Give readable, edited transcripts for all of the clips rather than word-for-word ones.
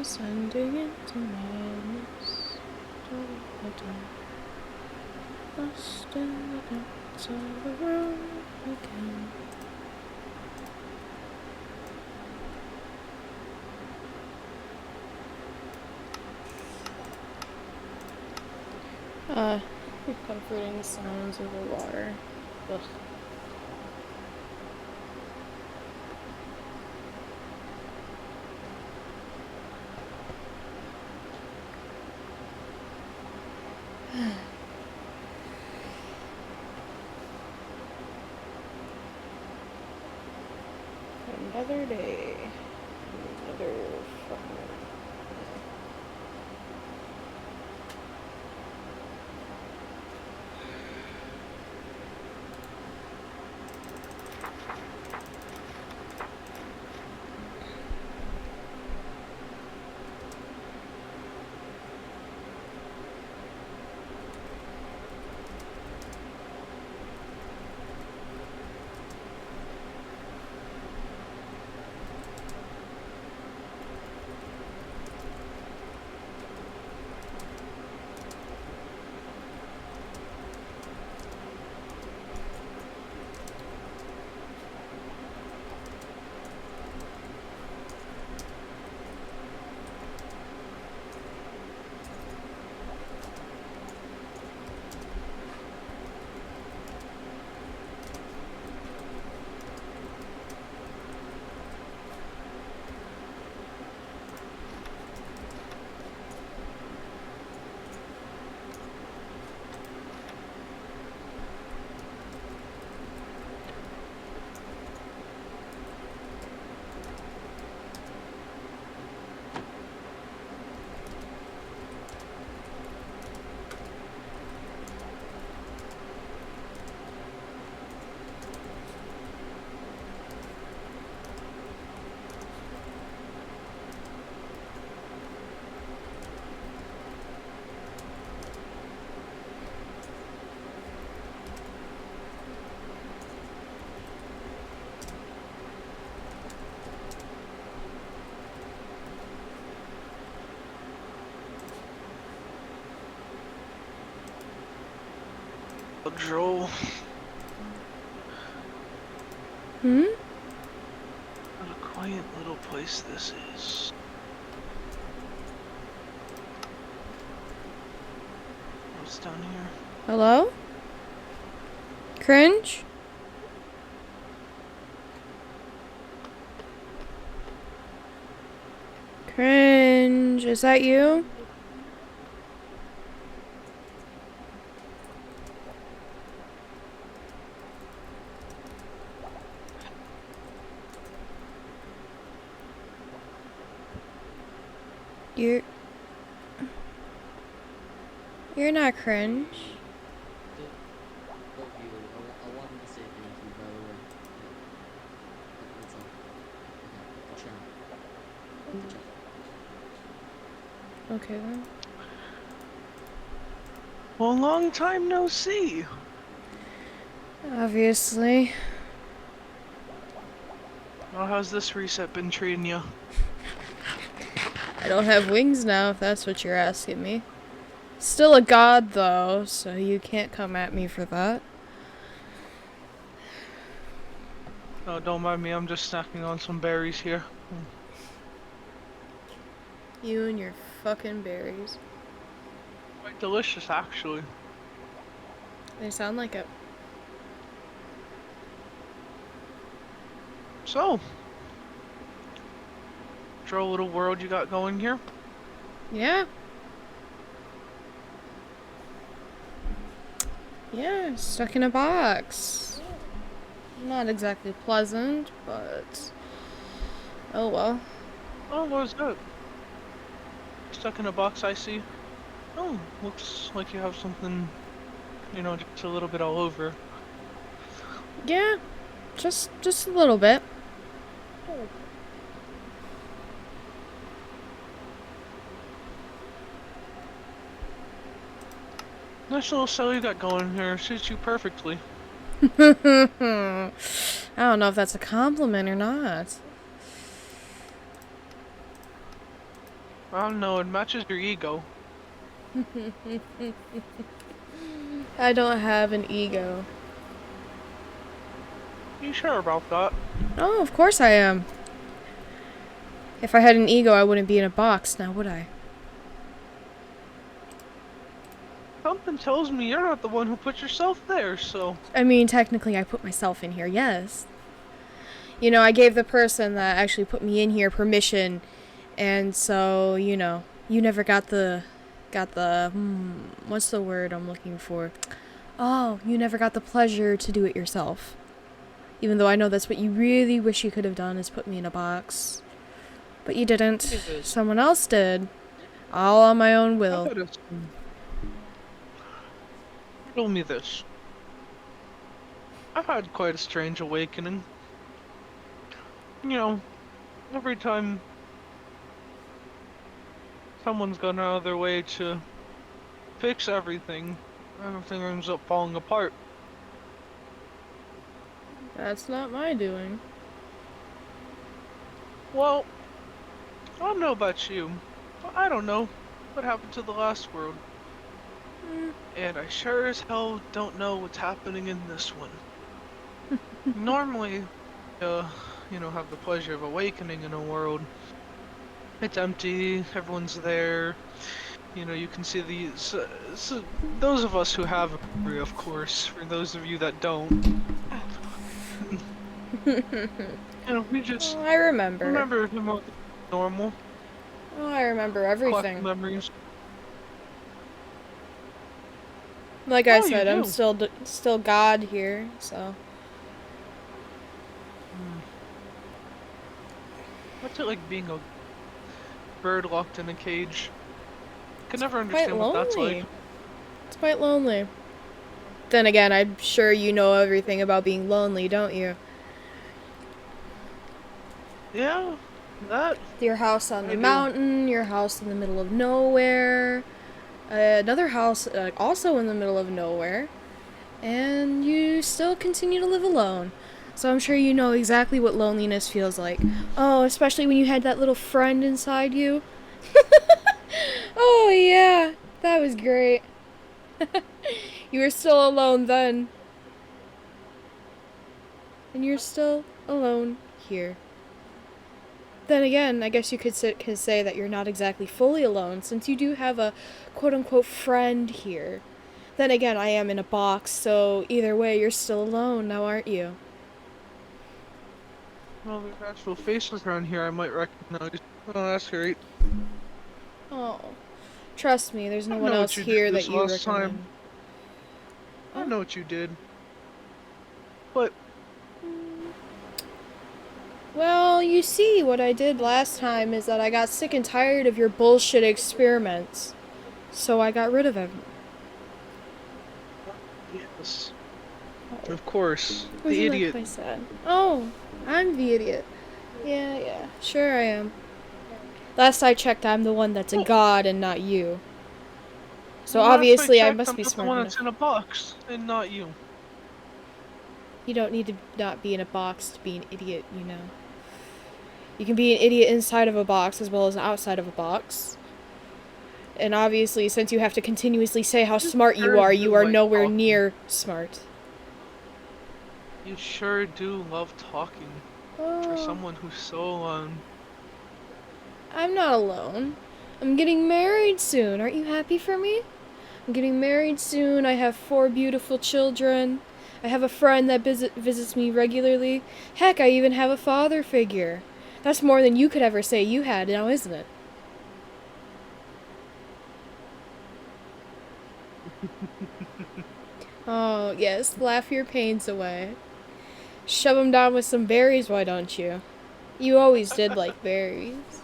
descending into madness. Lost in the depths of the room again. Comforting sounds of the water. Ugh. Another day. Another fucking... Joel. Hmm? What a quiet little place this is. What's down here? Hello? Cringe? Cringe, is that you? You're not cringe. I wanted to say thank you, by the way. That's all. Okay, I'll try. Okay then. Well, long time no see. Obviously. Well, how's this reset been treating you? I don't have wings now, if that's what you're asking me. Still a god, though, so you can't come at me for that. Oh, don't mind me, I'm just snacking on some berries here. You and your fucking berries. Quite delicious, actually. They sound like it. So, draw a little world you got going here? Yeah. Yeah, stuck in a box. Not exactly pleasant, but... oh well. Oh, what is that? Stuck in a box, I see. Oh, looks like you have something, you know, just a little bit all over. Yeah, just a little bit. Oh. Nice little cell you got going here. Suits you perfectly. I don't know if that's a compliment or not. I don't know, it matches your ego. I don't have an ego. You sure about that? Oh, of course I am. If I had an ego, I wouldn't be in a box now, would I? Something tells me you're not the one who put yourself there, so... I mean, technically I put myself in here, yes. You know, I gave the person that actually put me in here permission, and so, you know, you never got the, what's the word I'm looking for? Oh, you never got the pleasure to do it yourself. Even though I know that's what you really wish you could have done, is put me in a box. But you didn't. Someone else did. All on my own will. Tell me this. I've had quite a strange awakening. You know, every time someone's gone out of their way to fix everything ends up falling apart. That's not my doing. Well, I don't know about you, but I don't know what happened to the last world. And I sure as hell don't know what's happening in this one. Normally, you know, have the pleasure of awakening in a world. It's empty, everyone's there. You know, you can see these. So those of us who have a memory, of course. For those of you that don't, you know, we just I remember. remember the most normal. Oh, I remember Collect everything. memories. Like I Oh, you said, I'm do. still God here, so. What's it like being a bird locked in a cage? I can never Quite understand what that's like. lonely. It's quite lonely. Then again, I'm sure you know everything about being lonely, don't you? Yeah, that. Your house on the I do. mountain, your house in the middle of nowhere, another house also in the middle of nowhere, and you still continue to live alone. So I'm sure you know exactly what loneliness feels like. Oh, especially when you had that little friend inside you. Oh, yeah, that was great. You were still alone then. And you're still alone here. Then again, I guess you could say that you're not exactly fully alone, since you do have a quote-unquote friend here. Then again, I am in a box, so either way, you're still alone now, aren't you? Well, there's actual faces around here I might recognize. Oh, that's great. Oh. Trust me, there's no I one know else what you did here that this you last recommend. time. I know what you did. But Well, you see, what I did last time is that I got sick and tired of your bullshit experiments. So I got rid of them. yes, of course, Wasn't the that idiot. quite sad? Oh, I'm the idiot. Yeah, sure I am. Last I checked, I'm the one that's a god and not you. So Well, last obviously I checked, must I'm be not the smart one enough. that's in a box, and not you. You don't need to not be in a box to be an idiot, you know. You can be an idiot inside of a box as well as outside of a box. And obviously, since you have to continuously say how smart you do are like nowhere talking. near smart. You sure do love talking. For Oh, someone who's so alone. I'm not alone. I'm getting married soon. Aren't you happy for me? I'm getting married soon. I have 4 beautiful children. I have a friend that visits me regularly. Heck, I even have a father figure. That's more than you could ever say you had now, isn't it? Oh, yes, laugh your pains away. Shove 'em down with some berries, why don't you? You always did like berries.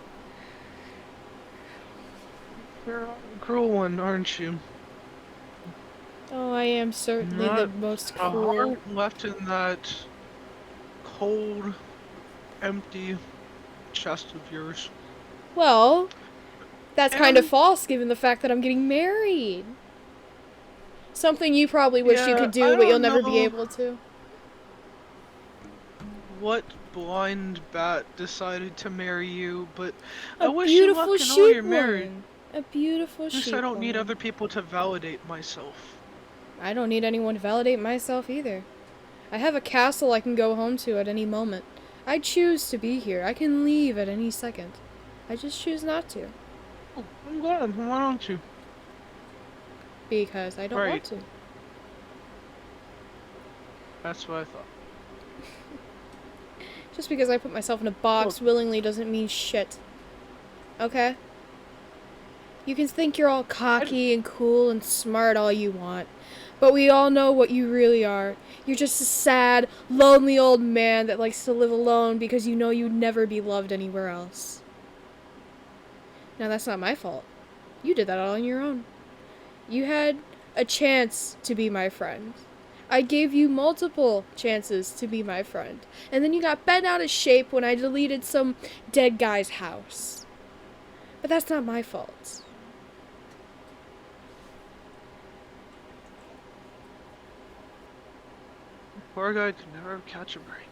You're a cruel one, aren't you? Oh, I am certainly the Not most a cruel. heart left in that cold, empty chest of yours. Well, that's kind of And false given the fact that I'm getting married. Something you probably wish you yeah, could I do, but you'll don't never be know. able to. what blind bat decided to marry you, but I A wish you beautiful luck in all sheep your marriage. woman. A beautiful At least I sheep don't need woman. other people to validate myself. I don't need anyone to validate myself either. I have a castle I can go home to at any moment. I choose to be here. I can leave at any second. I just choose not to. Oh, I'm glad. Why don't you? Because I don't want Right. to. That's what I thought. Just because I put myself in a box willingly doesn't mean shit. Okay? You can think you're all cocky and cool and smart all you want. But we all know what you really are. You're just a sad, lonely old man that likes to live alone because you know you'd never be loved anywhere else. Now that's not my fault. You did that all on your own. You had a chance to be my friend. I gave you multiple chances to be my friend. And then you got bent out of shape when I deleted some dead guy's house. But that's not my fault. Poor guy could never catch a break.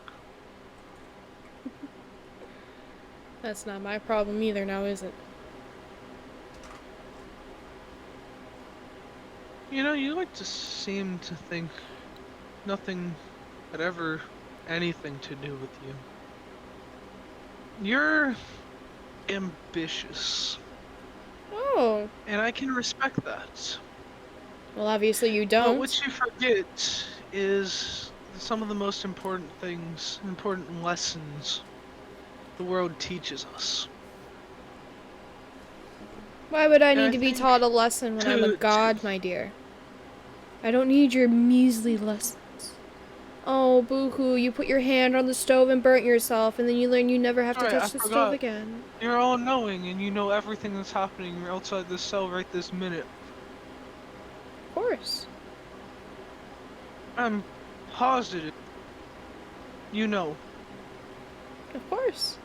That's not my problem either now, is it? You know, you like to seem to think nothing had ever anything to do with you. You're ambitious. Oh. And I can respect that. Well, obviously you But don't. what you forget is some of the most important things, important lessons the world teaches us. Why would I And need to be taught a lesson when I'm a god, my dear? I don't need your measly lessons. Oh, boo-hoo, you put your hand on the stove and burnt yourself, and then you learn you never have to Alright, touch I the stove forgot. again. You're all knowing and you know everything that's happening outside this cell right this minute. Of course. I'm positive. You know. Of course.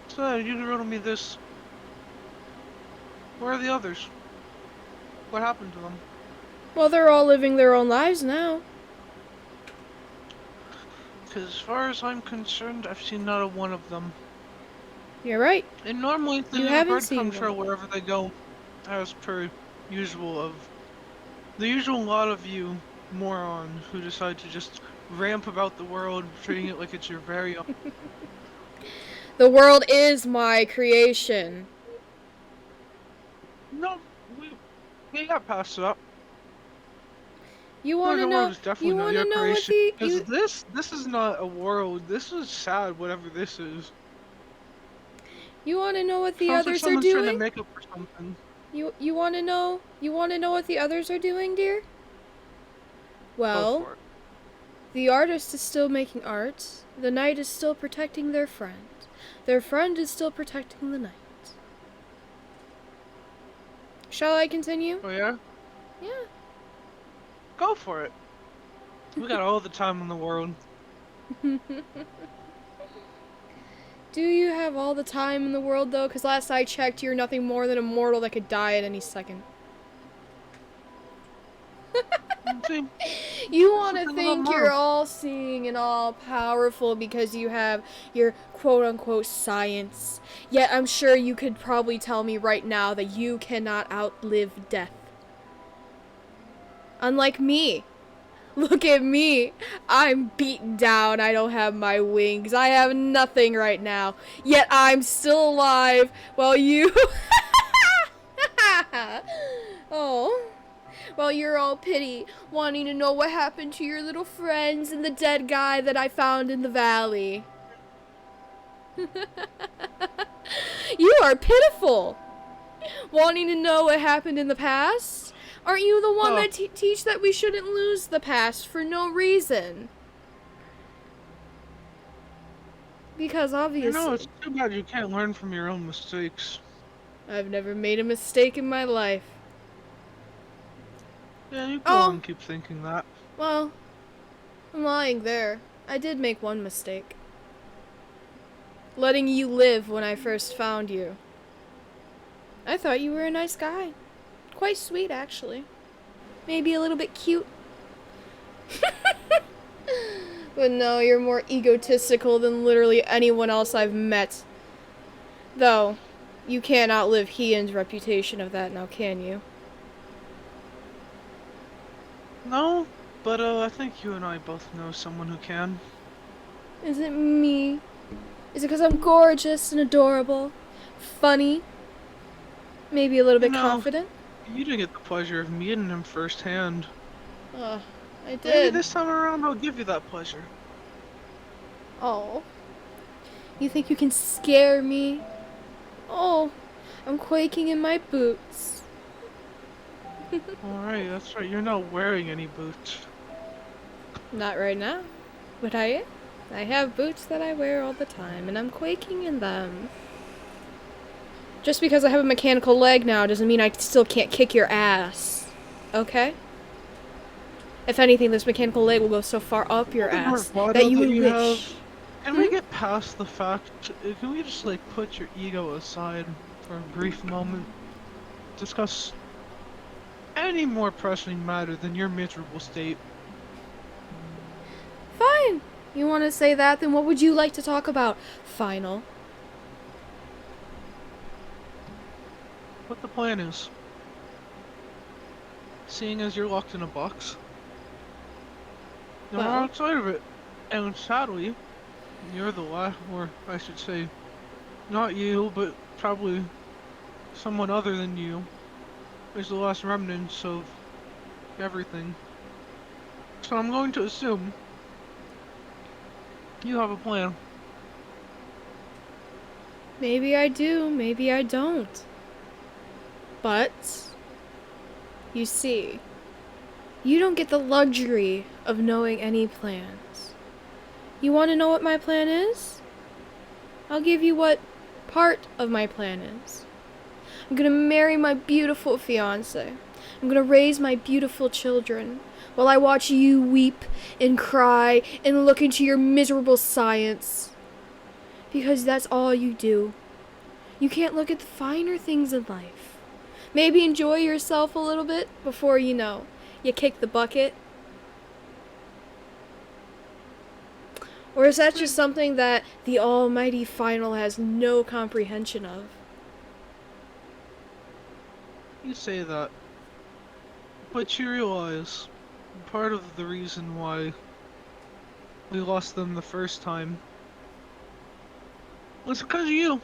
So, you can riddle me this. Where are the others? What happened to them? Well, they're all living their own lives now. Because as far as I'm concerned, I've seen not a one of them. You're right. And normally the You little haven't breadcrumb seen trail them. wherever they go, as per usual of the usual lot of you morons who decide to just ramp about the world, treating it like it's your very own. The world is my creation. No, we got past that. You want to know? Is definitely You not want your to know what creation. the Because this is not a world. This is sad. Whatever this is. you want to know what the Sounds like others are someone's trying to doing? make up for something. You want to know? You want to know what the others are doing, dear? Go Well, for it. the artist is still making art. The knight is still protecting their friend. Their friend is still protecting the knight. Shall I continue? Oh yeah? Yeah. Go for it. We got all the time in the world. Do you have all the time in the world, though? Because last I checked, you're nothing more than a mortal that could die at any second. See, You want to something think about you're all-seeing and all-powerful because you have your quote-unquote science. Yet I'm sure you could probably tell me right now that you cannot outlive death. Unlike me. Look at me. I'm beaten down. I don't have my wings. I have nothing right now. Yet I'm still alive while you... Oh. While you're all pity, wanting to know what happened to your little friends and the dead guy that I found in the valley. You are pitiful. Wanting to know what happened in the past? Aren't you the one that teach that we shouldn't lose the past for no reason? Because obviously... You know, it's too bad you can't learn from your own mistakes. I've never made a mistake in my life. Yeah, you go on and keep thinking that. Well, I'm lying there. I did make one mistake. Letting you live when I first found you. I thought you were a nice guy. Quite sweet, actually. Maybe a little bit cute. But no, you're more egotistical than literally anyone else I've met. Though, you can't outlive Heian's reputation of that now, can you? No, but I think you and I both know someone who can. Is it me? Is it because I'm gorgeous and adorable? Funny? Maybe a little You bit know, confident? you didn't get the pleasure of meeting him firsthand. Oh, I Maybe did. this time around I'll give you that pleasure. Oh. You think you can scare me? Oh, I'm quaking in my boots. Alright, that's right, you're not wearing any boots. Not right now, but I am. I have boots that I wear all the time, and I'm quaking in them. Just because I have a mechanical leg now doesn't mean I still can't kick your ass. Okay? If anything, this mechanical leg will go so far up your All the ass that bravado you that would you have, wish. can we get past the fact, can we just like put your ego aside for a brief moment? Discuss any more pressing matter than your miserable state. Fine. You want to say that? Then what would you like to talk about? Final. What the plan is. Seeing as you're locked in a box, you're Well, outside of it. And sadly, you're the last, or I should say, not you, but probably someone other than you, is the last remnants of everything. So I'm going to assume you have a plan. maybe I do, maybe I don't. But, you see, you don't get the luxury of knowing any plans. You want to know what my plan is? I'll give you what part of my plan is. I'm gonna marry my beautiful fiance. I'm gonna raise my beautiful children while I watch you weep and cry and look into your miserable science. Because that's all you do. You can't look at the finer things in life. Maybe enjoy yourself a little bit before you know you kick the bucket. Or is that just something that the almighty final has no comprehension of? You say that, but you realize part of the reason why we lost them the first time was because of you.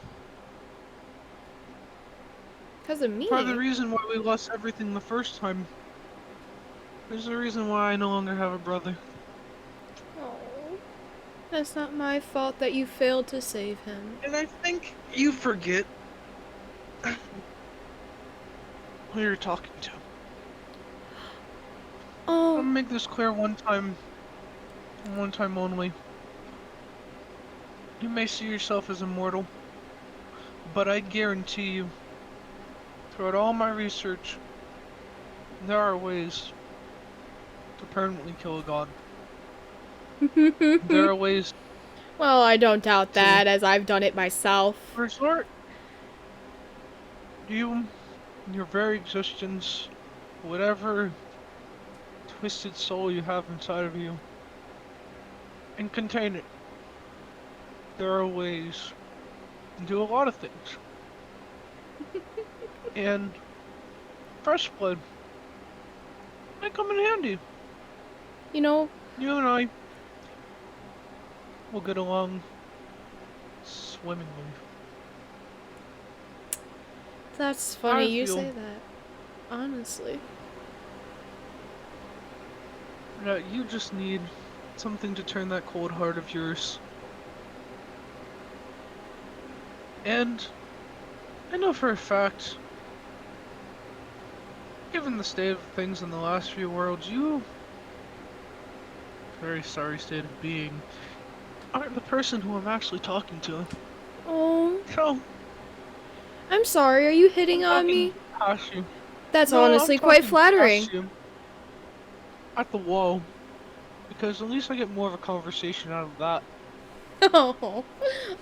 Because of me? Part of the reason why we lost everything the first time is the reason why I no longer have a brother. Oh, that's not my fault that you failed to save him. And I think you forget who you're talking to. I'll Oh, make this clear one time only. You may see yourself as immortal, but I guarantee you, throughout all my research, there are ways to permanently kill a god. There are ways well, I don't doubt to that, as I've done it myself. resort you, your very existence, whatever twisted soul you have inside of you, and contain it. There are ways to do a lot of things. And fresh blood might come in handy. You know, You and I will get along swimmingly. that's I funny you feel say that. Honestly. that you just need something to turn that cold heart of yours. And I know for a fact, given the state of things in the last few worlds, you, very sorry state of being, aren't the person who I'm actually talking to. Oh, So, I'm sorry, are you hitting I'm on talking me? past you. That's No, I'm honestly quite talking flattering. past you. At the wall. Because at least I get more of a conversation out of that. Oh,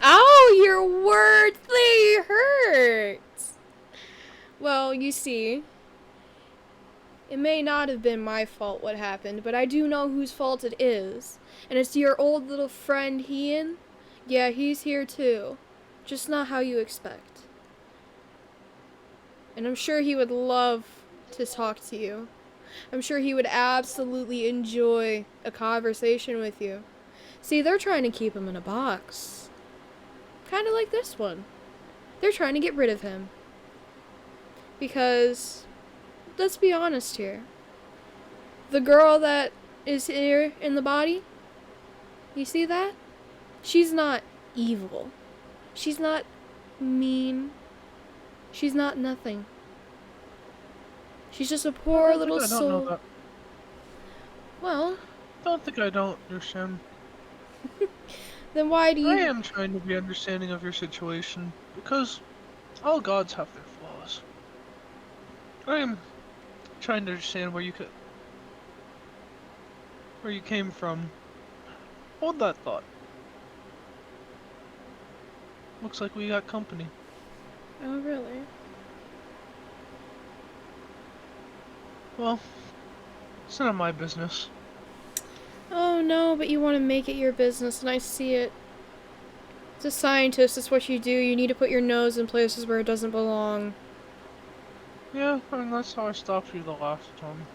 ow, your words, they hurt. Well, you see, It may not have been my fault what happened, but I do know whose fault it is. And it's your old little friend Ian. Yeah, he's here too. Just not how you expect. And I'm sure he would love to talk to you. I'm sure he would absolutely enjoy a conversation with you. See, they're trying to keep him in a box. Kind of like this one. They're trying to get rid of him. Because, let's be honest here. The girl that is here in the body, you see that? She's not evil. She's not mean. She's not nothing. She's just a poor little I don't soul. know that. Well, Don't think I don't understand. then why do I you... am trying to be understanding of your situation, because all gods have their flaws. I am trying to understand where you came from. Hold that thought. Looks like we got company. Oh, really? Well, it's none of my business. Oh, no, but you want to make it your business, and I see it. As a scientist, that's what you do. You need to put your nose in places where it doesn't belong. Yeah, I mean, that's how I stopped you the last time.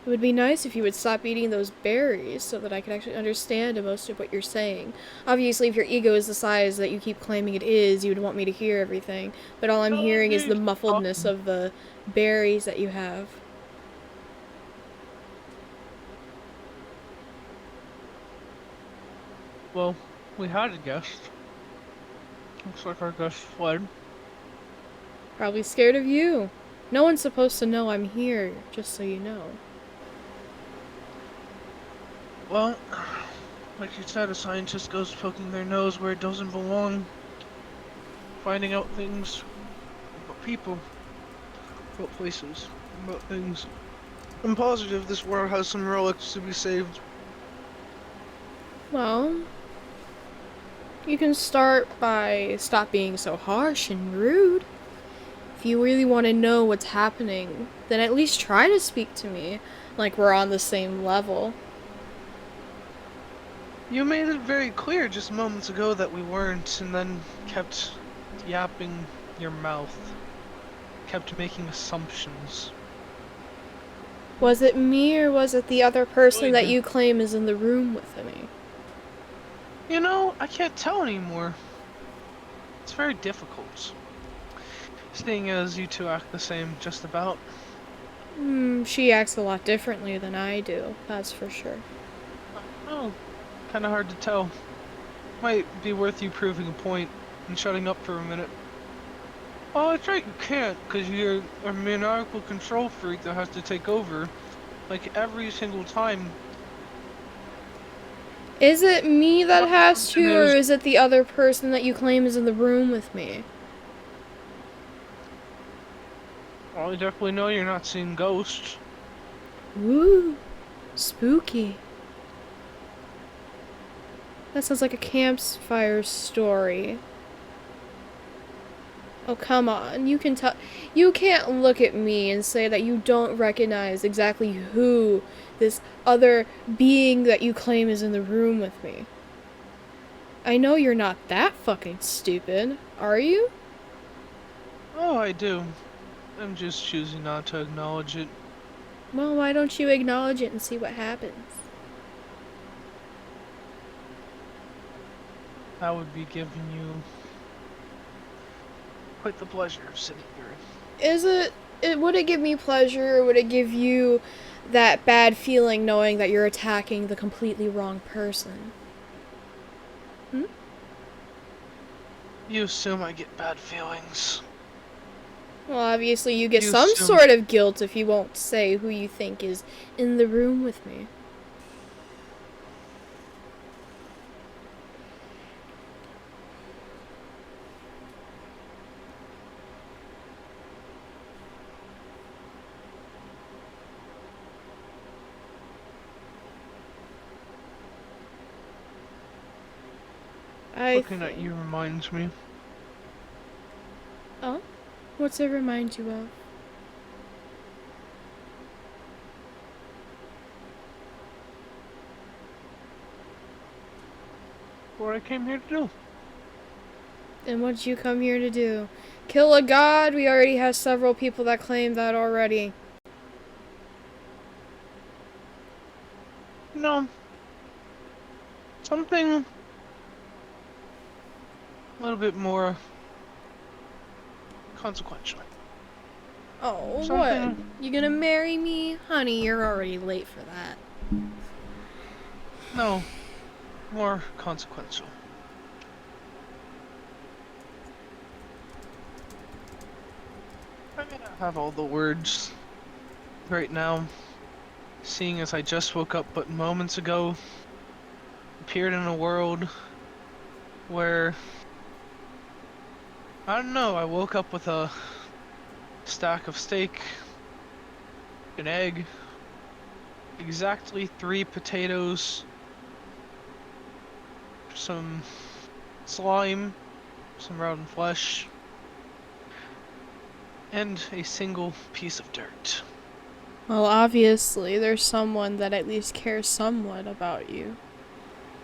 It would be nice if you would stop eating those berries so that I could actually understand most of what you're saying. Obviously, if your ego is the size that you keep claiming it is, you would want me to hear everything. But all I'm hearing is the muffledness of the berries that you have. Well, we had a guest. Looks like our guest fled. Probably scared of you. No one's supposed to know I'm here, just so you know. Well, like you said, a scientist goes poking their nose where it doesn't belong. Finding out things about people, about places, about things. I'm positive this world has some relics to be saved. Well, you can start by stop being so harsh and rude. If you really want to know what's happening, then at least try to speak to me like we're on the same level. You made it very clear just moments ago that we weren't, and then kept yapping your mouth. Kept making assumptions. Was it me or was it the other person Really that did. you claim is in the room with me? You know, I can't tell anymore. It's very difficult. Seeing as you two act the same just about. She acts a lot differently than I do, that's for sure. Oh, kinda hard to tell. Might be worth you proving a point and shutting up for a minute. Oh, that's right, you can't, because you're a maniacal control freak that has to take over. Like, every single time. Is it me that has Something to, or is it the other person that you claim is in the room with me? Well, I definitely know you're not seeing ghosts. Ooh, spooky. That sounds like a campfire story. Oh, come on. You can't look at me and say that you don't recognize exactly who this other being that you claim is in the room with me. I know you're not that fucking stupid, are you? Oh, I do. I'm just choosing not to acknowledge it. Well, why don't you acknowledge it and see what happens? That would be giving you quite the pleasure of sitting here. Would it give me pleasure, or would it give you that bad feeling knowing that you're attacking the completely wrong person? You assume I get bad feelings. Well, obviously you get You some assume- sort of guilt if you won't say who you think is in the room with me. Looking at you reminds me. Oh? What's it remind you of? what I came here to do. And what did you come here to do? Kill a god? We already have several people that claim that already. No. Something a little bit more consequential. Oh, Something... what? You gonna marry me? Honey, you're already late for that. No. More consequential. I may not have all the words right now, seeing as I just woke up but moments ago, appeared in a world where, I don't know, I woke up with a stack of steak, an egg, exactly 3 potatoes, some slime, some rotten flesh, and a single piece of dirt. Well, obviously, there's someone that at least cares somewhat about you.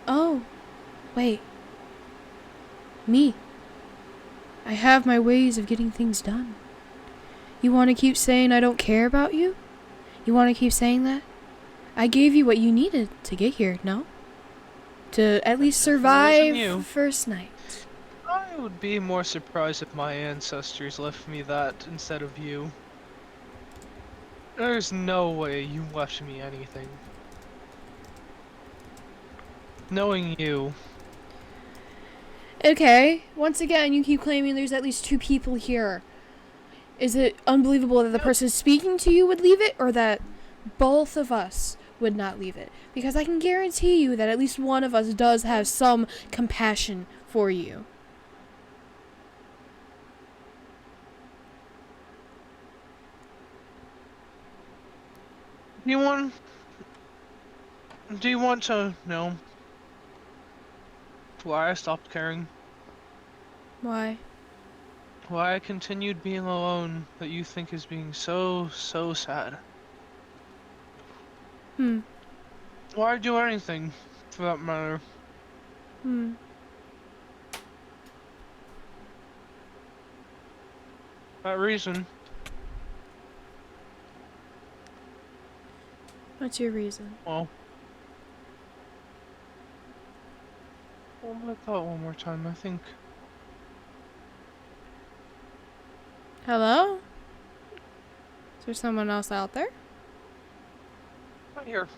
Oh, wait. Me. I have my ways of getting things done. You want to keep saying I don't care about you? You want to keep saying that? I gave you what you needed to get here, no? To at least survive first night. I would be more surprised if my ancestors left me that instead of you. There's no way you left me anything. Knowing you. Okay, once again, you keep claiming there's at least 2 people here. Is it unbelievable that the person speaking to you would leave it, or that both of us would not leave it? Because I can guarantee you that at least one of us does have some compassion for you. Do you want to know why I stopped caring? Why? Why I continued being alone that you think is being so sad? Why do anything, for that matter? That reason. What's your reason? Well, I thought one more time, I think. Hello? Is there someone else out there? I hear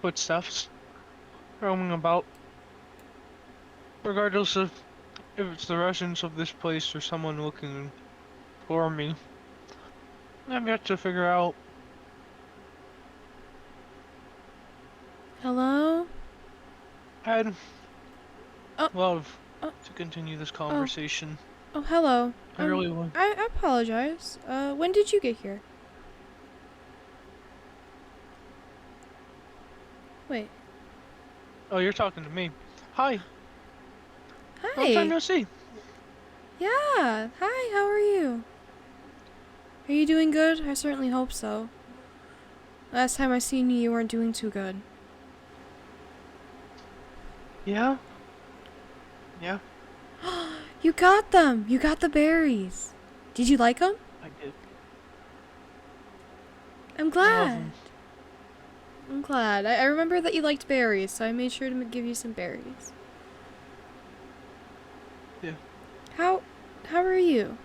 footsteps roaming about. Regardless of if it's the residents of this place or someone looking for me. I've yet to figure out. Hello? I'd Oh. love Oh. to continue this conversation. Oh, hello. I really would. I apologize. When did you get here? Wait. Oh, you're talking to me. Hi. Hi. Long time no see. Yeah. Hi, how are you? Are you doing good? I certainly hope so. Last time I seen you, you weren't doing too good. Yeah? Yeah, You got them! You got the berries. Did you like them? I did. I'm I glad. love 'em. I'm glad. I remember that you liked berries, so I made sure to give you some berries. Yeah. How are you?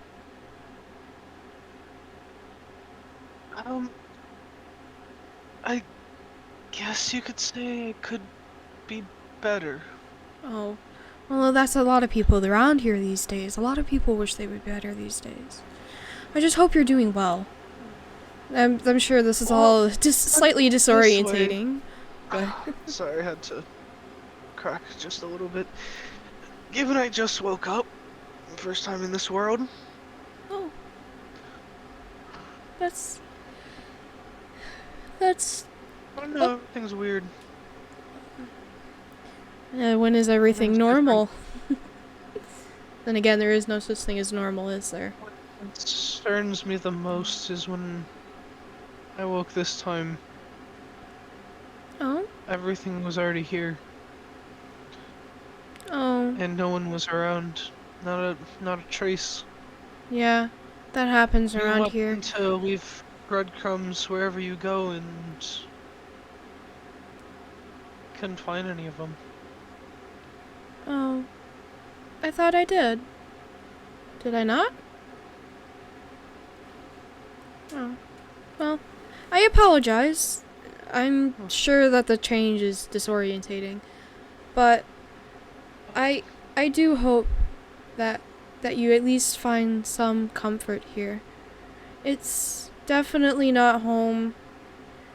I guess you could say I could be better. Oh. Well, that's a lot of people around here these days. A lot of people wish they would be better these days. I just hope you're doing well. I'm sure this is all just slightly disorientating. But Sorry, I had to crack just a little bit. Given I just woke up, first time in this world. oh. That's I don't know, everything's weird. when is everything Everything's normal? Then again, there is no such thing as normal, is there? What concerns me the most is when I woke this time, Oh? everything was already here. And no one was around. Not a trace. Yeah, that happens You around want here. them to leave breadcrumbs wherever you go, and couldn't find any of them. Oh, I thought I did. Did I not? Oh, well, I apologize. I'm sure that the change is disorientating, but I I do hope that you at least find some comfort here. It's definitely not home.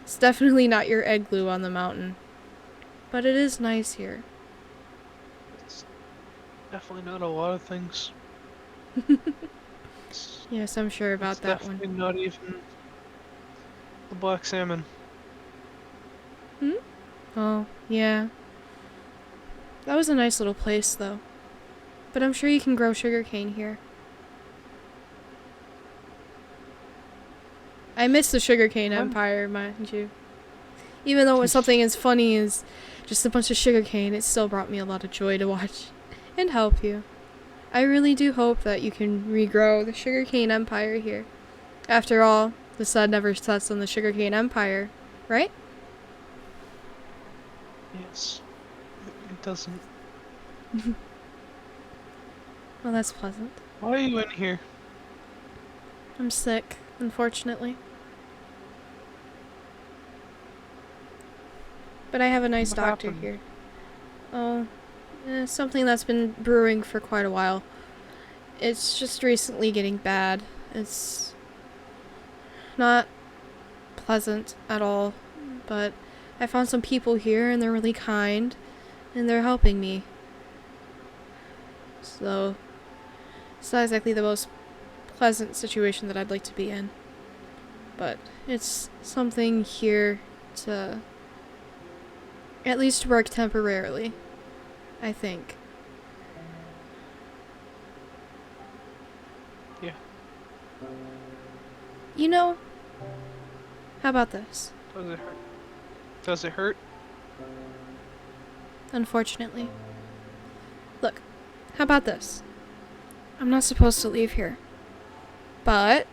It's definitely not your igloo on the mountain, but it is nice here. It's definitely not a lot of things. It's, Yes, I'm sure it's about that one. definitely not even the black salmon. Hmm? Oh, yeah. That was a nice little place, though. But I'm sure you can grow sugarcane here. I miss the sugarcane I'm empire, mind you. Even though it was something as funny as just a bunch of sugarcane, it still brought me a lot of joy to watch and help you. I really do hope that you can regrow the sugarcane empire here. After all, the sun never sets on the sugarcane empire, right? yes. It doesn't. Well, that's pleasant. Why are you in here? I'm sick, unfortunately. But I have a nice What doctor happened? here. Oh, something that's been brewing for quite a while. It's just recently getting bad. It's not pleasant at all, but I found some people here and they're really kind and they're helping me. So, it's not exactly the most pleasant situation that I'd like to be in. But it's something here to at least work temporarily, I think. Yeah. You know, how about this? Does it hurt? Does it hurt? Unfortunately. Look, how about this? I'm not supposed to leave here. But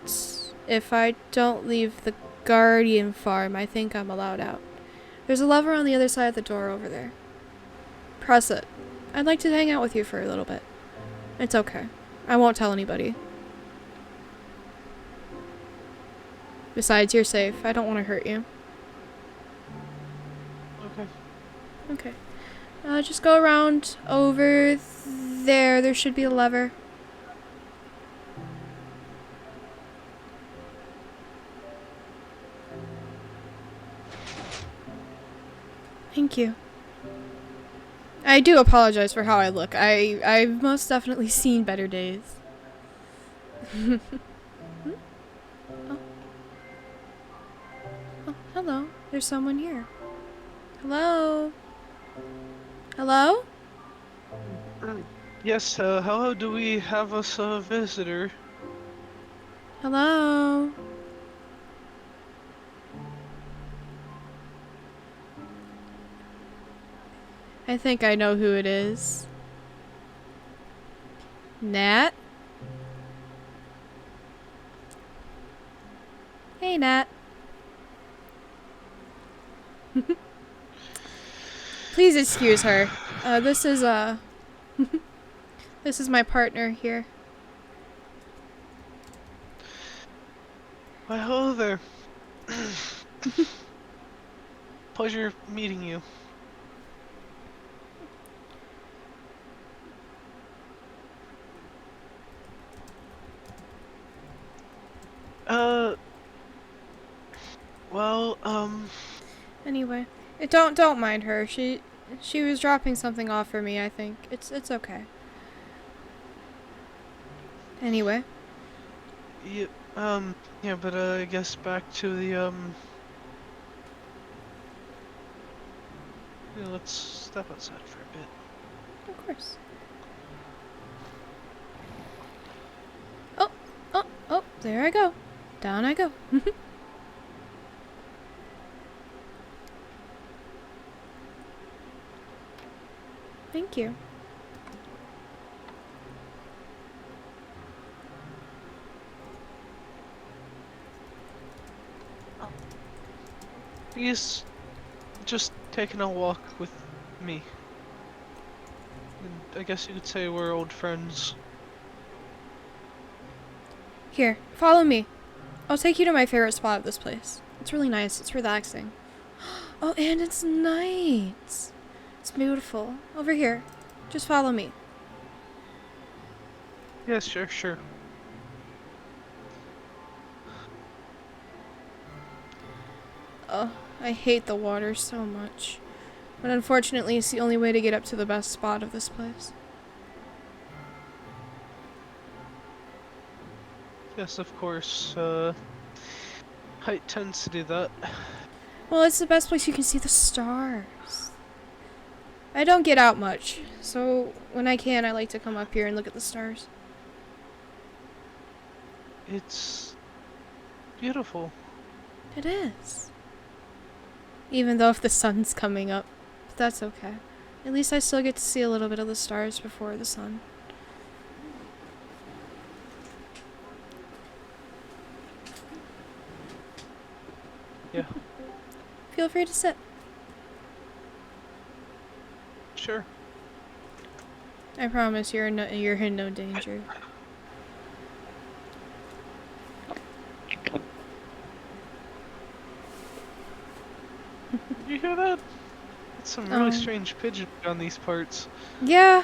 if I don't leave the Guardian farm, I think I'm allowed out. There's a lever on the other side of the door over there. Press it. I'd like to hang out with you for a little bit. It's okay. I won't tell anybody. Besides, you're safe. I don't want to hurt you. Okay. Okay. Just go around over there. There should be a lever. Thank you. I do apologize for how I look. I've most definitely seen better days. Hmm? Oh. Oh, hello. There's someone here. Hello? Hello? Yes, hello, do we have us a visitor? Hello? I think I know who it is. Nat? Hey, Nat. Please excuse her. This is, this is my partner here. Why, hello there. Pleasure meeting you. Uh, well, Anyway, don't mind her. She was dropping something off for me, I think. It's okay. Anyway, yeah, yeah, but, I guess back to the, yeah, let's step outside for a bit. of course. Oh, oh, oh, there I go. Down I go. Thank you. He's just taking a walk with me. And I guess you could say we're old friends. Here, follow me. I'll take you to my favorite spot of this place. It's really nice. It's relaxing. Oh, and it's night. It's beautiful. Over here. Just follow me. Yes, sure. Oh, I hate the water so much. But unfortunately, it's the only way to get up to the best spot of this place. Yes, of course. Height tends to do that. Well, it's the best place you can see the stars. I don't get out much, so when I can, I like to come up here and look at the stars. It's beautiful. It is. Even though if the sun's coming up, but that's okay. At least I still get to see a little bit of the stars before the sun. Yeah. Feel free to sit. Sure. I promise you're in no danger. Did you hear that? It's some really strange pigeon on these parts. Yeah.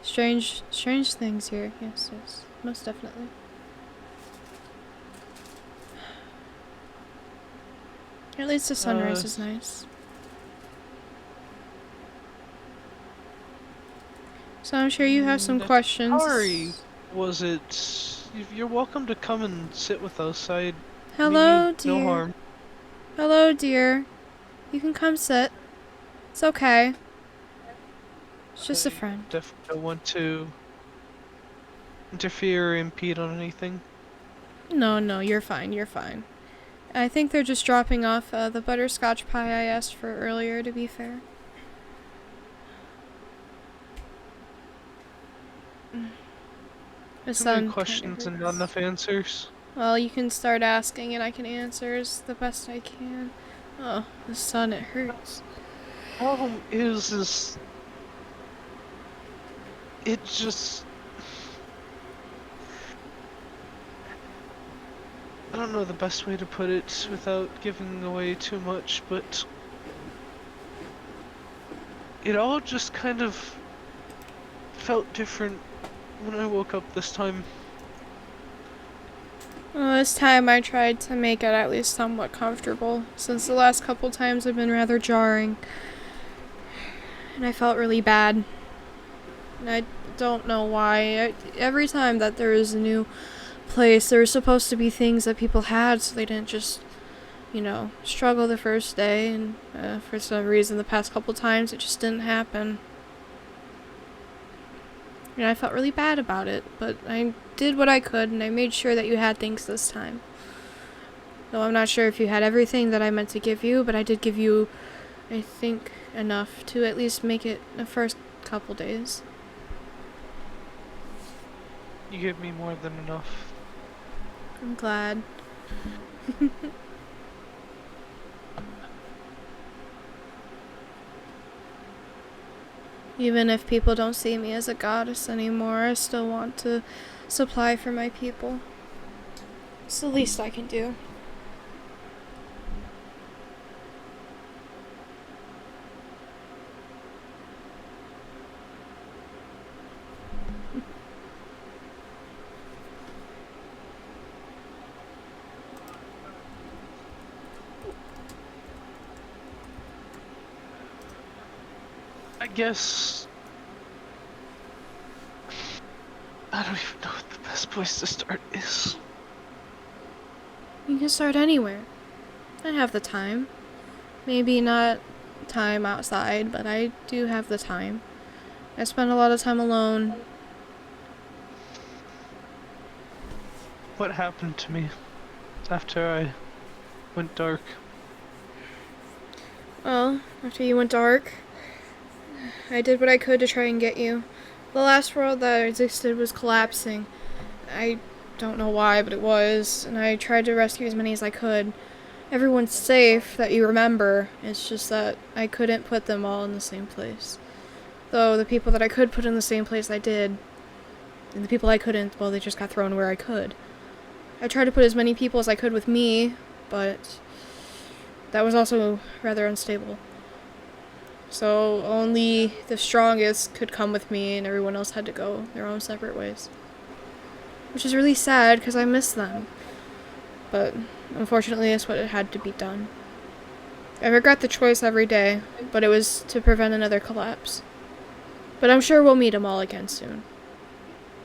strange things here. Yes, most definitely. At least the sunrise is nice. So I'm sure you have some questions. Sorry, was it? You're welcome to come and sit with us. I Hello, mean dear. no harm. Hello, dear. You can come sit. It's okay. It's just a friend. Definitely don't want to interfere or impede on anything. No, you're fine. You're fine. I think they're just dropping off the butterscotch pie I asked for earlier, to be fair. The Too sun many questions and not enough answers. Well, you can start asking and I can answer as the best I can. Oh, the sun, it hurts. Problem is it just... I don't know the best way to put it without giving away too much, but it all just kind of felt different when I woke up this time. Well, this time I tried to make it at least somewhat comfortable, since the last couple times have been rather jarring. And I felt really bad. And I don't know why. Every time that there was a new place, there were supposed to be things that people had, so they didn't just, struggle the first day, and for some reason the past couple times it just didn't happen. And I felt really bad about it, but I did what I could, and I made sure that you had things this time. Though I'm not sure if you had everything that I meant to give you, but I did give you, I think, enough to at least make it the first couple days. You gave me more than enough. I'm glad. Even if people don't see me as a goddess anymore, I still want to supply for my people. It's the least I can do. I guess... I don't even know what the best place to start is. You can start anywhere. I have the time. Maybe not time outside, but I do have the time. I spend a lot of time alone. What happened to me after I went dark? Well, after you went dark, I did what I could to try and get you. The last world that existed was collapsing. I don't know why, but it was, and I tried to rescue as many as I could. everyone's safe that you remember. It's just that I couldn't put them all in the same place. Though the people that I could put in the same place, I did. And the people I couldn't, well, they just got thrown where I could. I tried to put as many people as I could with me, but that was also rather unstable. So only the strongest could come with me, and everyone else had to go their own separate ways. Which is really sad, because I miss them. But unfortunately, that's what had to be done. I regret the choice every day, but it was to prevent another collapse. But I'm sure we'll meet them all again soon.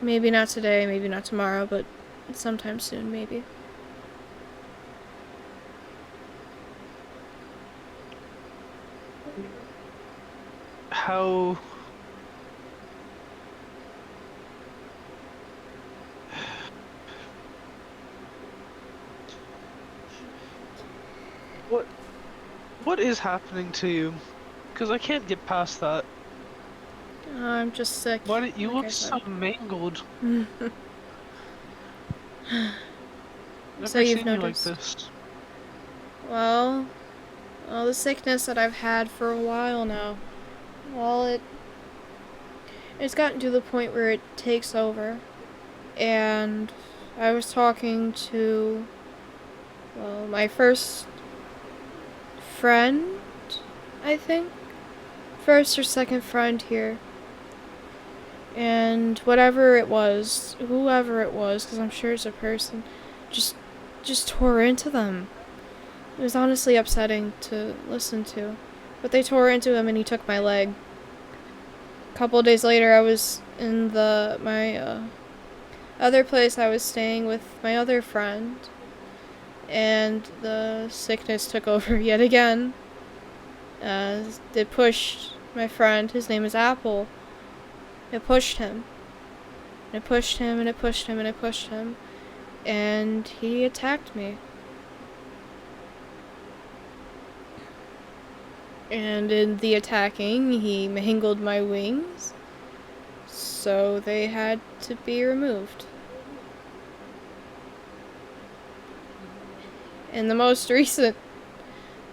Maybe not today, maybe not tomorrow, but sometime soon, maybe. How... What is happening to you? Because I can't get past that. I'm just sick. Why did you like look I so said. mangled? So Never you've seen you like noticed. this. Well, the sickness that I've had for a while now. Well, it's gotten to the point where it takes over. And I was talking to, well, my first friend, I think. First or second friend here. And whatever it was, whoever it was, because I'm sure it's a person, just tore into them. It was honestly upsetting to listen to. But they tore into him and he took my leg. A couple of days later, I was in my other place I was staying with my other friend. And the sickness took over yet again. It pushed my friend, his name is Apple. It pushed him. And it pushed him, and it pushed him, and it pushed him. And he attacked me. And in the attacking, he mangled my wings. So they had to be removed. And the most recent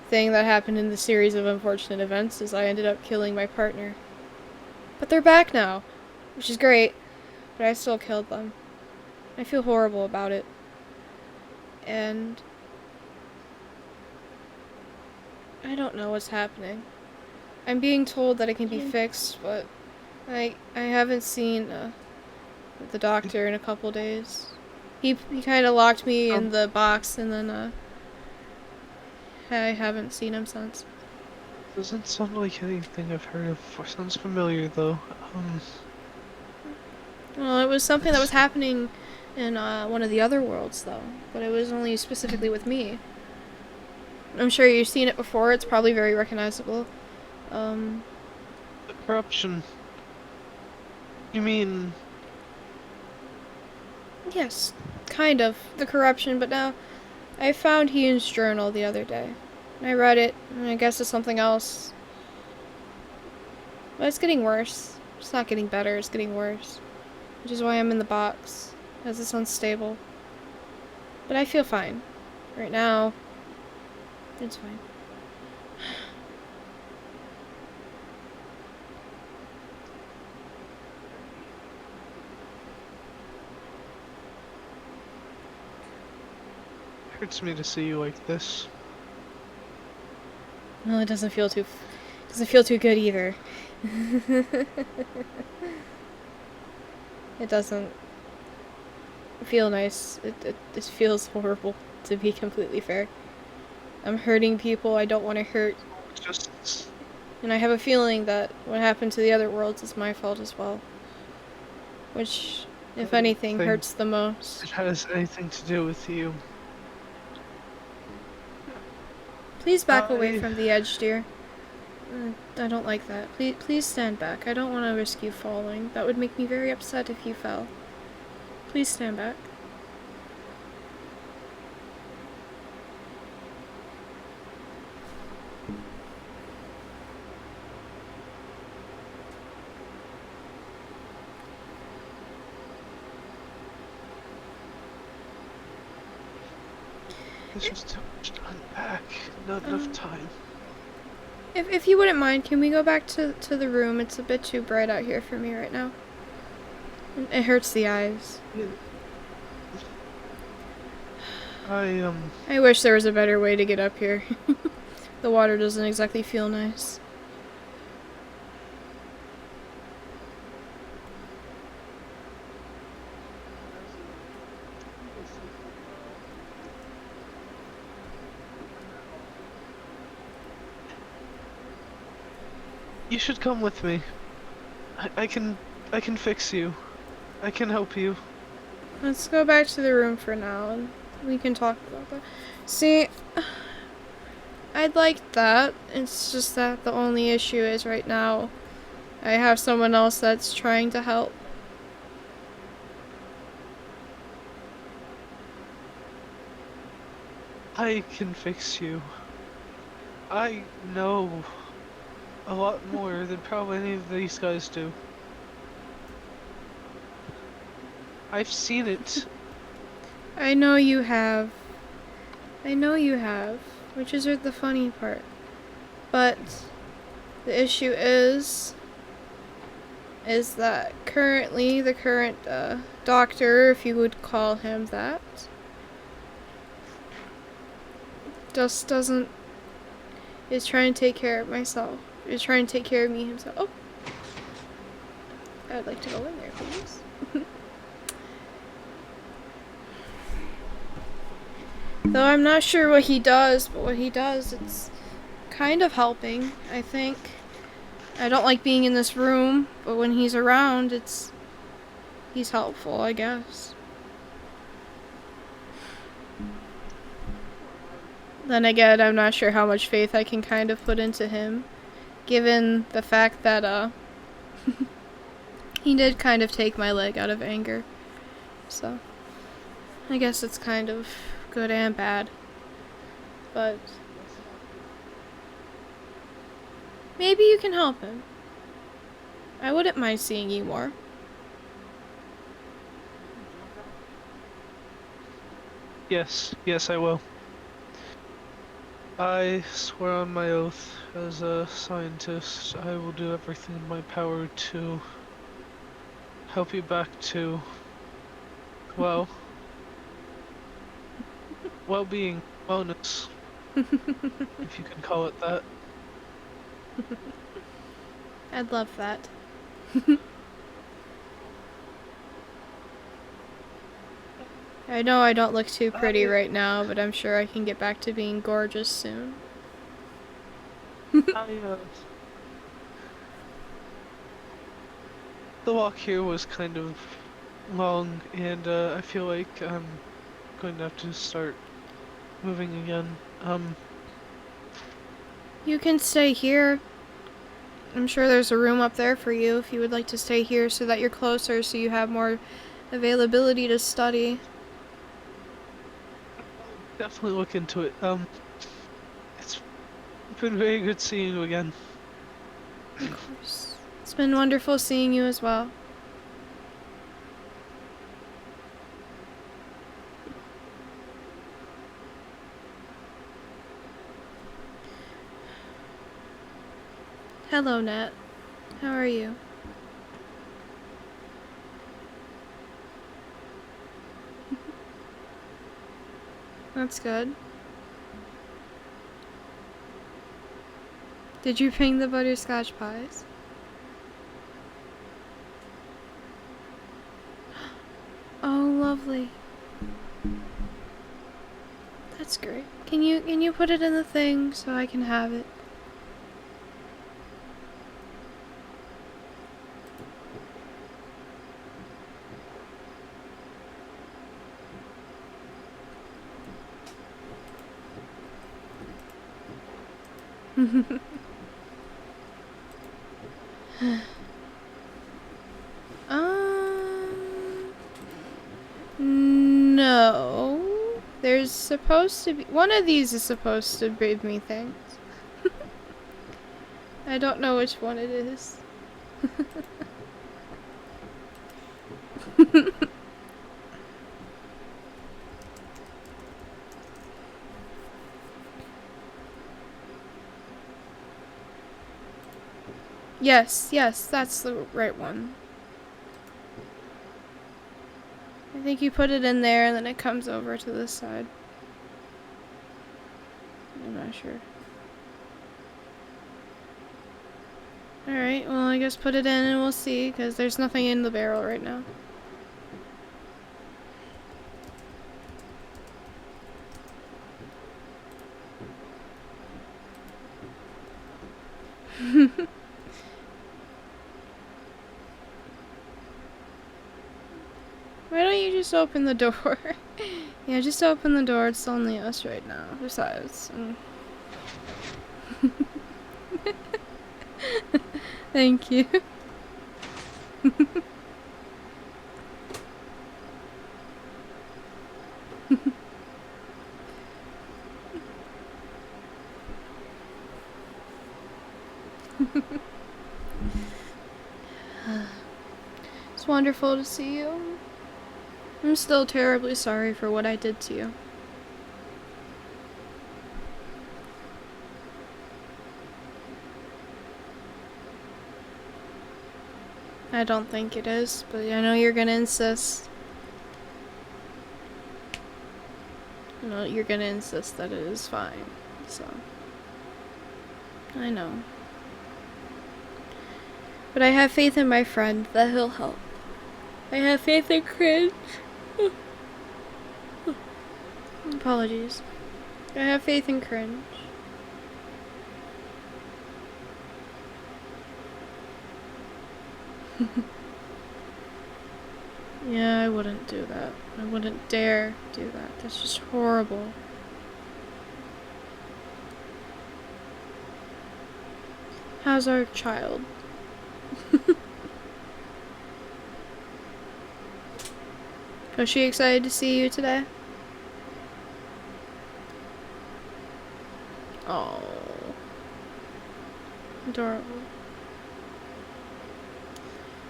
thing that happened in the series of unfortunate events is I ended up killing my partner. But they're back now, which is great, but I still killed them. I feel horrible about it. And I don't know what's happening. I'm being told that it can be fixed, but I haven't seen the doctor in a couple days. He kind of locked me in the box, and then I haven't seen him since. Doesn't sound like anything I've heard of before. Sounds familiar though. Well, it was something that was happening in one of the other worlds, though. But it was only specifically with me. I'm sure you've seen it before. It's probably very recognizable. The corruption. You mean... Yes, kind of. The corruption, but now I found Ian's journal the other day. I read it, and I guess it's something else. But it's getting worse. It's not getting better, it's getting worse. Which is why I'm in the box, as it's unstable. But I feel fine. Right now, it's fine. Hurts me to see you like this. Well, it doesn't feel too good either. It doesn't feel nice. It feels horrible, to be completely fair. I'm hurting people I don't want to hurt. Just... And I have a feeling that what happened to the other worlds is my fault as well. Which, if anything, hurts the most. It has anything to do with you. Please back away from the edge, dear. I don't like that. Please stand back. I don't want to risk you falling. That would make me very upset if you fell. Please stand back. There's just too much to unpack. Not enough time. If you wouldn't mind, can we go back to the room? It's a bit too bright out here for me right now. It hurts the eyes. Yeah. I wish there was a better way to get up here. The water doesn't exactly feel nice. You should come with me. I can fix you. I can help you. Let's go back to the room for now, and we can talk about that. See, I'd like that. It's just that the only issue is right now I have someone else that's trying to help. I can fix you. I know a lot more than probably any of these guys do. I've seen it. I know you have. I know you have, which is the funny part. But the issue is that currently the current doctor, if you would call him that, just doesn't, is trying to take care of myself. Is trying to take care of me himself. Oh, I'd like to go in there, please. Though I'm not sure what he does, but what he does, it's kind of helping, I think. I don't like being in this room, but when he's around, he's helpful, I guess. Then again, I'm not sure how much faith I can kind of put into him, given the fact that, he did kind of take my leg out of anger. So, I guess it's kind of good and bad. But maybe you can help him. I wouldn't mind seeing you more. Yes, I will. I swear on my oath, as a scientist, I will do everything in my power to help you back to, well, well-being, wellness, if you can call it that. I'd love that. I know I don't look too pretty right now, but I'm sure I can get back to being gorgeous soon. The walk here was kind of long, and I feel like I'm going to have to start moving again. You can stay here. I'm sure there's a room up there for you if you would like to stay here so that you're closer, so you have more availability to study. Definitely look into it. It's been very good seeing you again. Of course. It's been wonderful seeing you as well. Hello, Nat. How are you? That's good. Did you bring the butterscotch pies? Oh, lovely. That's great. Can you put it in the thing so I can have it? No. There's supposed to be... One of these is supposed to give me things. I don't know which one it is. Yes, yes, that's the right one. I think you put it in there and then it comes over to this side. I'm not sure. Alright, well, I guess put it in and we'll see, because there's nothing in the barrel right now. Why don't you just open the door? Yeah, just open the door. It's only us right now. Besides. Thank you. It's wonderful to see you. I'm still terribly sorry for what I did to you. I don't think it is, but I know you're gonna insist. I know you're gonna insist that it is fine, so. I know. But I have faith in my friend that he'll help. I have faith in Cringe. Apologies. I have faith in Cringe. Yeah, I wouldn't do that. I wouldn't dare do that. That's just horrible. How's our child? Was she excited to see you today? Oh, adorable.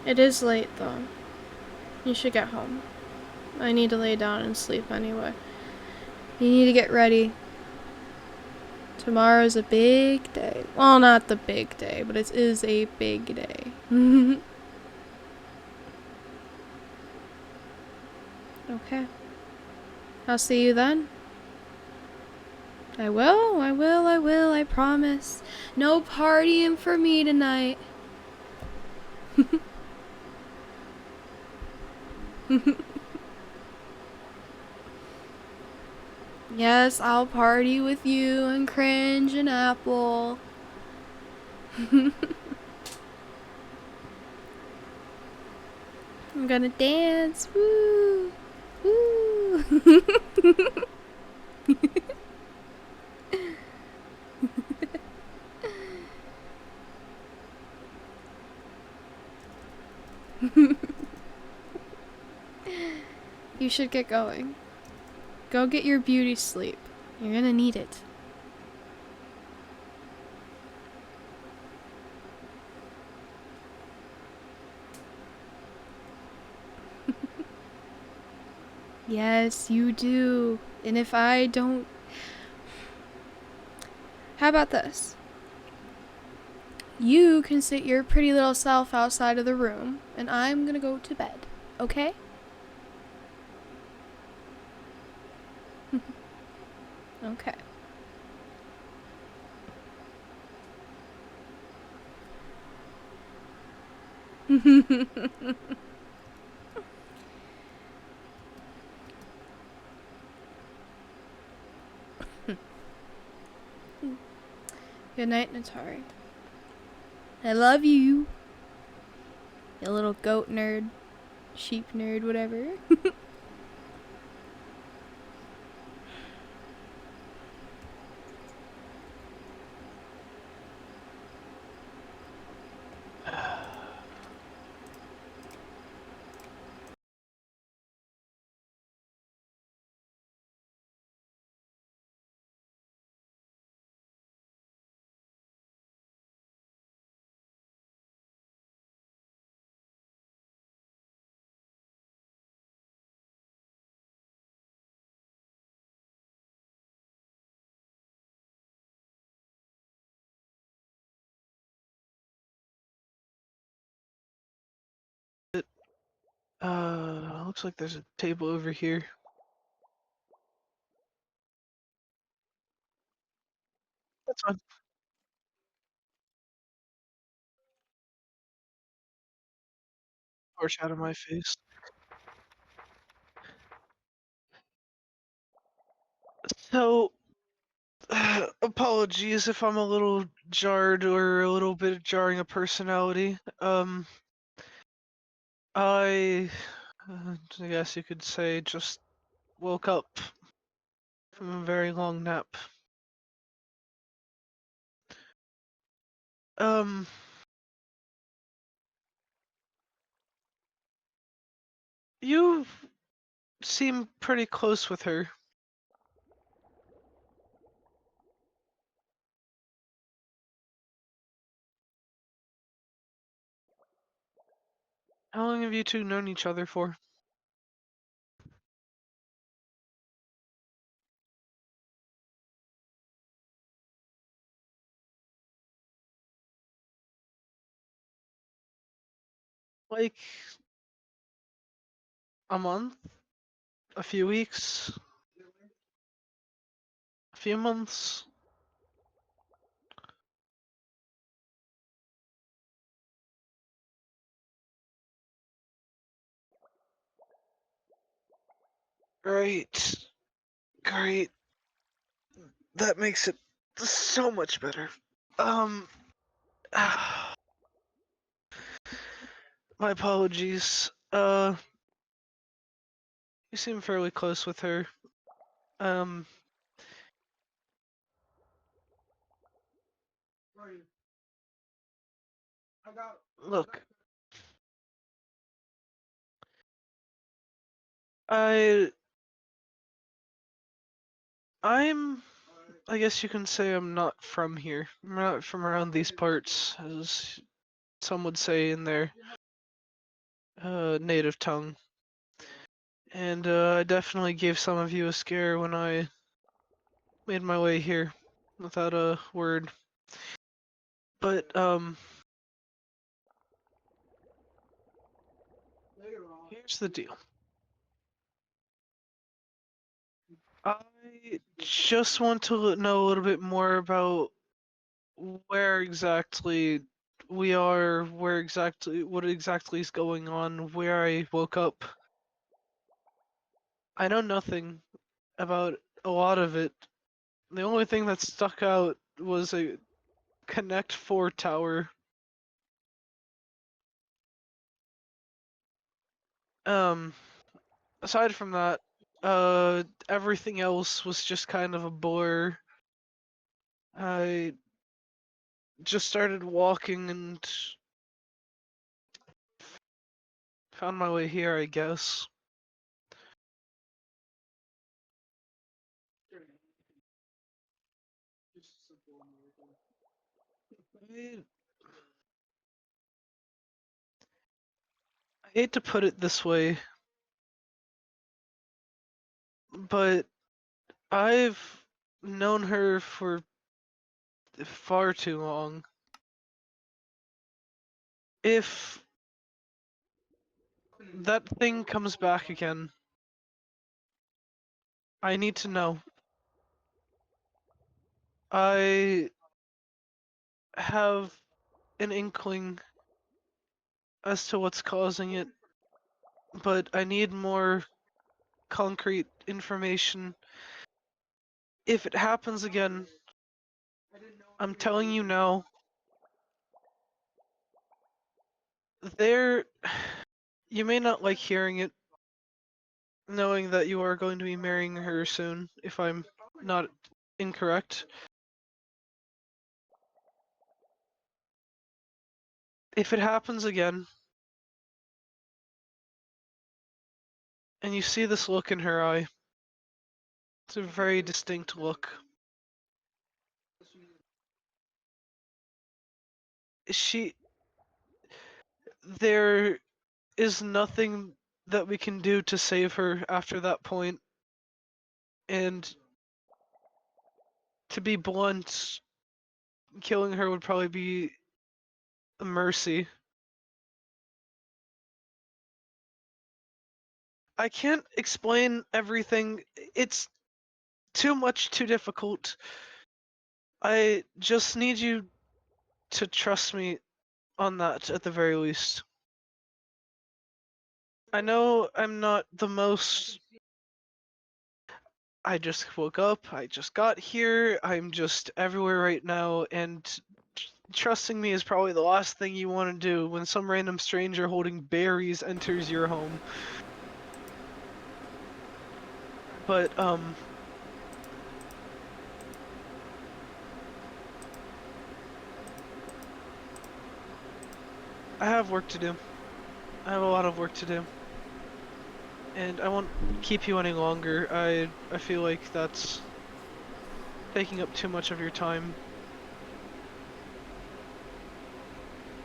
It is late though. You should get home. I need to lay down and sleep anyway. You need to get ready. Tomorrow's a big day. Well, not the big day, but it is a big day. Okay. I'll see you then. I will, I promise. No partying for me tonight. Yes, I'll party with you and Cringe and Apple. I'm gonna dance. Woo! Woo! You should get going. Go get your beauty sleep. You're gonna need it. Yes, you do. And if I don't... How about this? You can sit your pretty little self outside of the room, and I'm gonna go to bed. Okay? Okay. Good night, Natari. I love you. You little goat nerd. Sheep nerd, whatever. Looks like there's a table over here. That's fine. Torch out of my face. So, apologies if I'm a little jarred or a little bit jarring of personality. I guess you could say just woke up from a very long nap. Um, you seem pretty close with her. How long have you two known each other for? Like a month? A few weeks? A few months? Right. Great. That makes it so much better. Um, my apologies. You seem fairly close with her. Um, look, I, I'm, I guess you can say I'm not from here. I'm not from around these parts, as some would say in their native tongue. And I definitely gave some of you a scare when I made my way here without a word. But here's the deal. I just want to know a little bit more about where exactly we are, what exactly is going on, where I woke up. I know nothing about a lot of it. The only thing that stuck out was a Connect 4 tower. Um, Aside from that, everything else was just kind of a blur. I just started walking and found my way here, I guess. I I hate to put it this way, but I've known her for far too long. If that thing comes back again, I need to know. I have an inkling as to what's causing it, but I need more concrete information. If it happens again, I'm telling you now, there. You may not like hearing it, knowing that you are going to be marrying her soon, if I'm not incorrect. If it happens again, and you see this look in her eye, it's a very distinct look. She. There is nothing that we can do to save her after that point, and to be blunt, killing her would probably be a mercy. I can't explain everything. It's too much, too difficult. I just need you to trust me on that at the very least. I know I'm not the most. I just woke up, I just got here, I'm just everywhere right now, and trusting me is probably the last thing you want to do when some random stranger holding berries enters your home. But, I have work to do. I have a lot of work to do. And I won't keep you any longer. I feel like that's taking up too much of your time.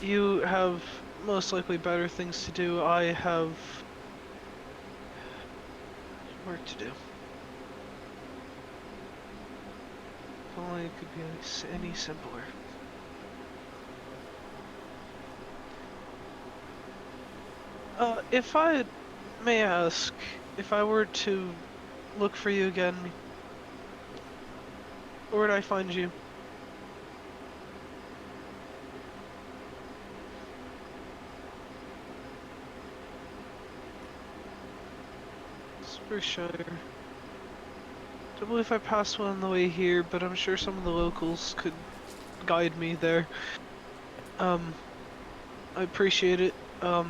You have most likely better things to do. I have work to do. If only it could be any simpler. If I may ask, if I were to look for you again, where would I find you? Spurshire. Don't believe I passed one on the way here, but I'm sure some of the locals could guide me there. Um, I appreciate it. I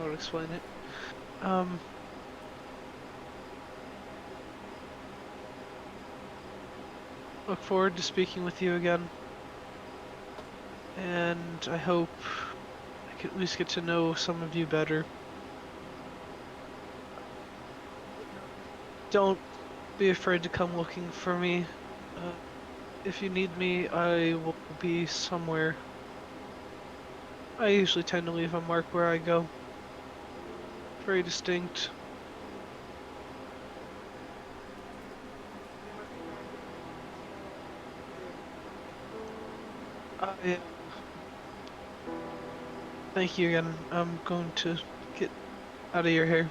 would explain it. Um, look forward to speaking with you again. And I hope I can at least get to know some of you better. Don't be afraid to come looking for me. Uh, if you need me, I will be somewhere. I usually tend to leave a mark where I go. Very distinct. I thank you again. I'm going to get out of your hair.